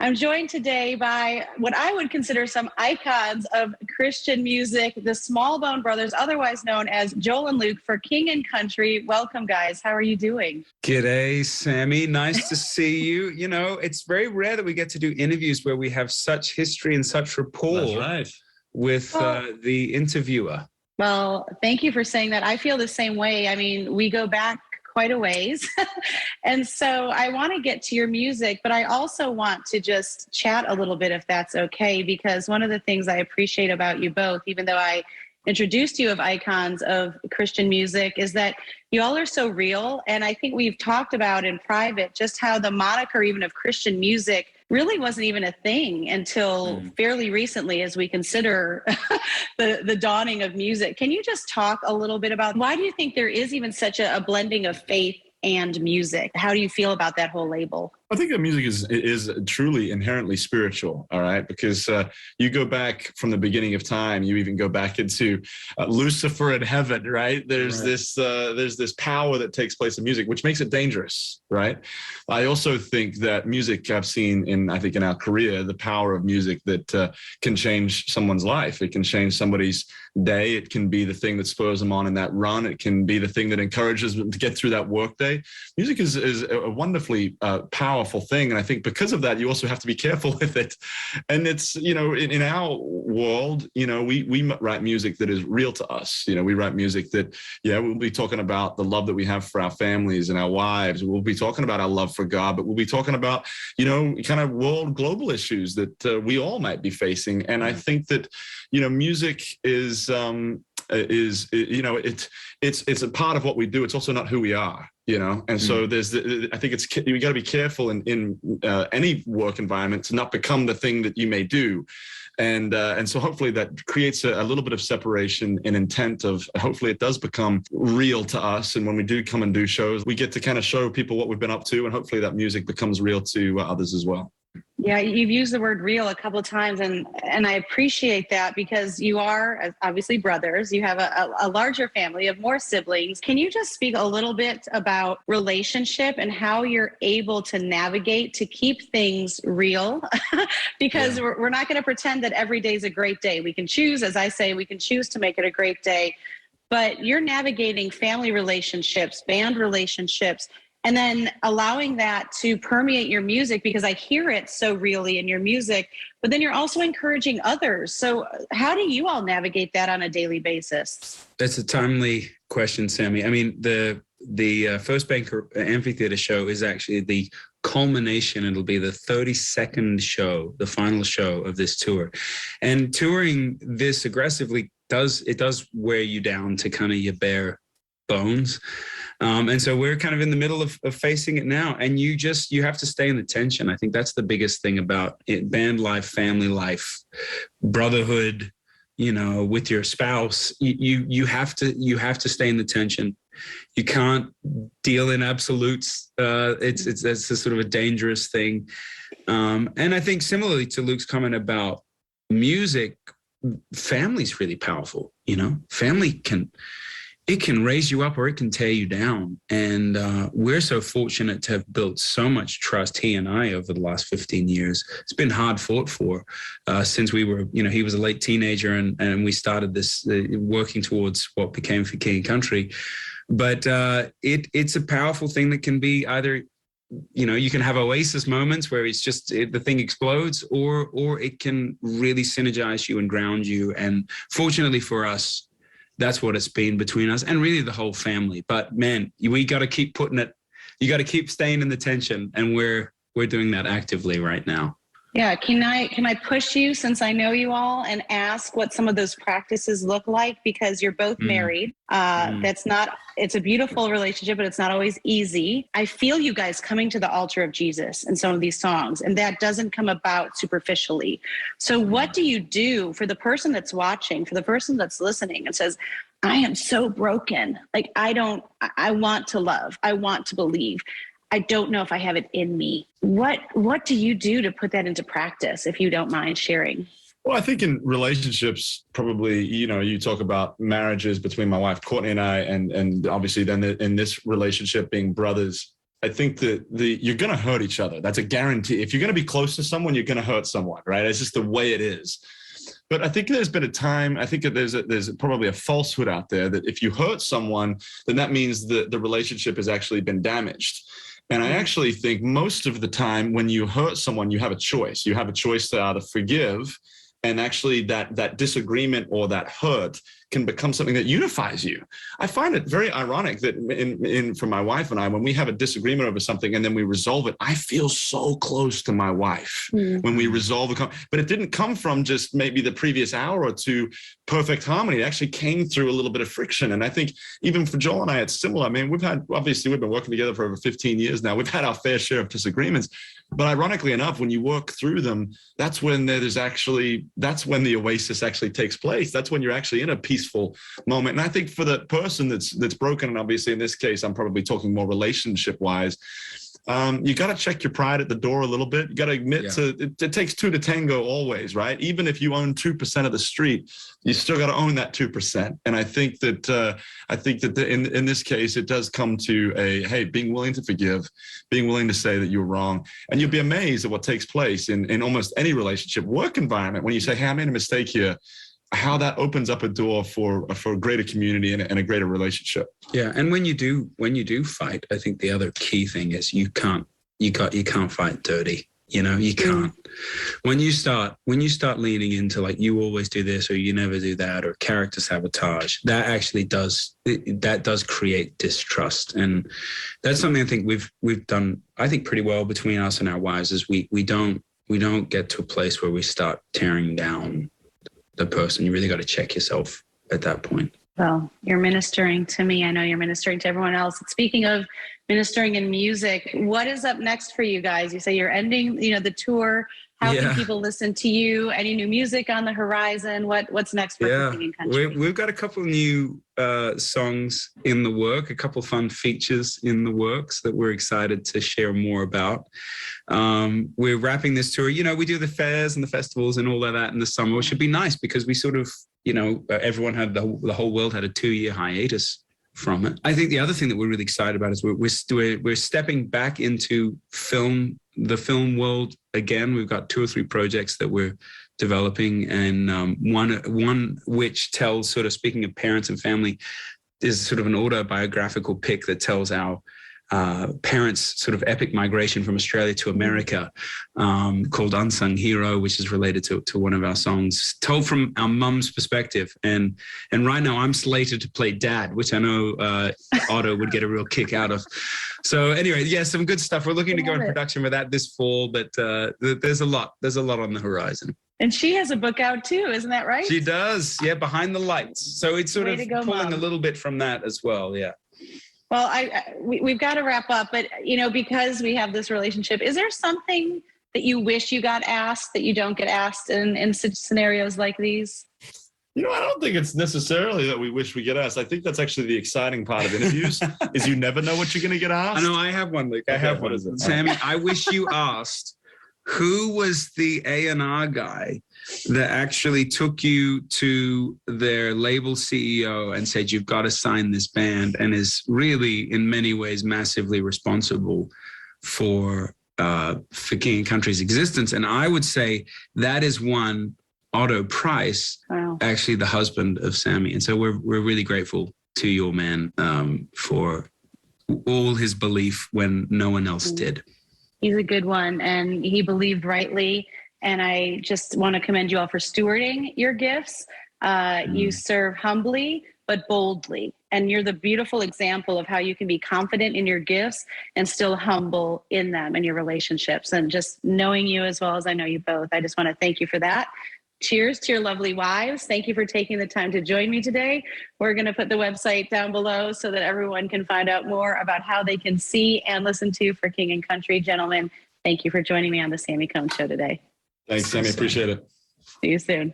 I'm joined today by what I would consider some icons of Christian music, the Smallbone brothers, otherwise known as Joel and Luke for King and Country. Welcome, guys. How are you doing? G'day, Sammy. Nice to see you. You know, it's very rare that we get to do interviews where we have such history and such rapport with the interviewer. Well, thank you for saying that. I feel the same way. I mean, we go back quite a ways. And so I want to get to your music, but I also want to just chat a little bit, if that's okay, because one of the things I appreciate about you both, even though I introduced you of icons of Christian music, is that you all are so real. And I think we've talked about in private just how the moniker even of Christian music really wasn't even a thing until fairly recently, as we consider the dawning of music. Can you just talk a little bit about why do you think there is even such a blending of faith and music? How do you feel about that whole label? I think that music is truly inherently spiritual, all right? Because you go back from the beginning of time, you even go back into Lucifer in heaven, right? There's this power that takes place in music, which makes it dangerous, right? I also think that music, I've seen I think in our career, the power of music that can change someone's life. It can change somebody's day. It can be the thing that spurs them on in that run. It can be the thing that encourages them to get through that workday. Music is a wonderfully powerful thing, and I think because of that, you also have to be careful with it. And it's, you know, in our world, you know, we write music that is real to us. You know, we write music that, we'll be talking about the love that we have for our families and our wives. We'll be talking about our love for God, but we'll be talking about, you know, kind of global issues that we all might be facing. And I think that, you know, music is you know, it's a part of what we do. It's also not who we are, you know. And so I think you got to be careful in any work environment to not become the thing that you may do. And so hopefully that creates a little bit of separation and intent of, hopefully it does become real to us. And when we do come and do shows, we get to kind of show people what we've been up to, and hopefully that music becomes real to others as well. Yeah, you've used the word real a couple of times, and I appreciate that, because you are obviously brothers. You have a larger family of more siblings. Can you just speak a little bit about relationship and how you're able to navigate to keep things real? Because we're not going to pretend that every day is a great day. We can choose, as I say, we can choose to make it a great day. But you're navigating family relationships, band relationships, and then allowing that to permeate your music, because I hear it so really in your music, but then you're also encouraging others. So how do you all navigate that on a daily basis? That's a timely question, Sammy. I mean, the First Bank Amphitheater show is actually the culmination. It'll be the 32nd show, the final show of this tour. And touring this aggressively does wear you down to kind of your bare bones. And so we're kind of in the middle of facing it now. And you have to stay in the tension. I think that's the biggest thing about it. Band life, family life, brotherhood, you know, with your spouse, you have to stay in the tension. You can't deal in absolutes. It's a sort of a dangerous thing. And I think similarly to Luke's comment about music, family's really powerful. You know, family can raise you up or it can tear you down. And we're so fortunate to have built so much trust, he and I, over the last 15 years. It's been hard fought for since we were, you know, he was a late teenager and we started this working towards what became For King and Country. But it's a powerful thing that can be either, you know, you can have oasis moments where it's just the thing explodes, or it can really synergize you and ground you. And fortunately for us, that's what it's been between us and really the whole family. But man, we got to keep putting it. You got to keep staying in the tension, and we're doing that actively right now. Yeah, can I push you, since I know you all, and ask what some of those practices look like? Because you're both married. It's a beautiful relationship, but it's not always easy. I feel you guys coming to the altar of Jesus in some of these songs, and that doesn't come about superficially. So what do you do for the person that's watching, for the person that's listening and says, I am so broken. Like, I want to love. I want to believe. I don't know if I have it in me. What do you do to put that into practice, if you don't mind sharing? Well, I think in relationships, probably, you know, you talk about marriages between my wife, Courtney, and I, and obviously then in this relationship being brothers, I think that you're going to hurt each other. That's a guarantee. If you're going to be close to someone, you're going to hurt someone, right? It's just the way it is. But I think there's been a time, I think that there's probably a falsehood out there that if you hurt someone, then that means that the relationship has actually been damaged. And I actually think most of the time when you hurt someone, you have a choice. You have a choice to either forgive, and actually that disagreement or that hurt can become something that unifies you. I find it very ironic that for my wife and I, when we have a disagreement over something and then we resolve it, I feel so close to my wife when we resolve but it didn't come from just maybe the previous hour or two perfect harmony. It actually came through a little bit of friction. And I think even for Joel and I, it's similar. I mean, we've been working together for over 15 years now. We've had our fair share of disagreements, but ironically enough, when you work through them, that's when the oasis actually takes place. That's when you're actually in a peaceful moment. And I think for the person that's broken, and obviously in this case, I'm probably talking more relationship wise, you got to check your pride at the door a little bit. You got to admit it takes two to tango always, right? Even if you own 2% of the street, you still got to own that 2%. And I think that in this case, it does come to hey, being willing to forgive, being willing to say that you're wrong. And you'll be amazed at what takes place in almost any relationship, work environment. When you say, hey, I made a mistake here, how that opens up a door for a greater community and a greater relationship. Yeah, and when you do fight, I think the other key thing is you can't fight dirty. You know, you can't. When you start leaning into like you always do this or you never do that or character sabotage, that actually does create distrust, and that's something I think we've done pretty well between us and our wives. Is we don't get to a place where we start tearing down the person. You really got to check yourself at that point. Well, you're ministering to me. I know you're ministering to everyone else. Speaking of ministering in music, what is up next for you guys? You say you're ending, the tour. How can people listen to you? Any new music on the horizon? What's next for Cooking in Country? We've got a couple of new songs in the work, a couple of fun features in the works that we're excited to share more about. We're wrapping this tour. We do the fairs and the festivals and all of that in the summer, which should be nice because we sort of, everyone had the whole world had a 2-year hiatus from it. I think the other thing that we're really excited about is we're stepping back into the film world again. We've got 2 or 3 projects that we're developing, and one which tells, sort of speaking of parents and family, is sort of an autobiographical pick that tells our parents' sort of epic migration from Australia to America, called Unsung Hero, which is related to one of our songs, told from our mum's perspective. And right now I'm slated to play Dad, which I know Otto would get a real kick out of. So anyway, some good stuff. We're looking to go in production with that this fall, but there's a lot on the horizon. And she has a book out too, isn't that right? She does, Behind the Lights. So it's sort of pulling a little bit from that as well, yeah. Well, we've got to wrap up, but because we have this relationship, is there something that you wish you got asked that you don't get asked in such scenarios like these? I don't think it's necessarily that we wish we get asked. I think that's actually the exciting part of interviews is you never know what you're going to get asked. I know. I have one, Luke. I have one. What is it? Sammy, I wish you asked who was the A&R guy that actually took you to their label CEO and said, you've got to sign this band, and is really in many ways massively responsible for King and Country's existence. And I would say that is one Otto Price, actually the husband of Sami. And so we're really grateful to your man for all his belief when no one else did. He's a good one, and he believed rightly. And I just want to commend you all for stewarding your gifts. You serve humbly, but boldly. And you're the beautiful example of how you can be confident in your gifts and still humble in them and your relationships. And just knowing you as well as I know you both, I just want to thank you for that. Cheers to your lovely wives. Thank you for taking the time to join me today. We're going to put the website down below so that everyone can find out more about how they can see and listen to For King and Country. Gentlemen, thank you for joining me on the Sami Cone Show today. Thanks, Sami. Appreciate it. See you soon.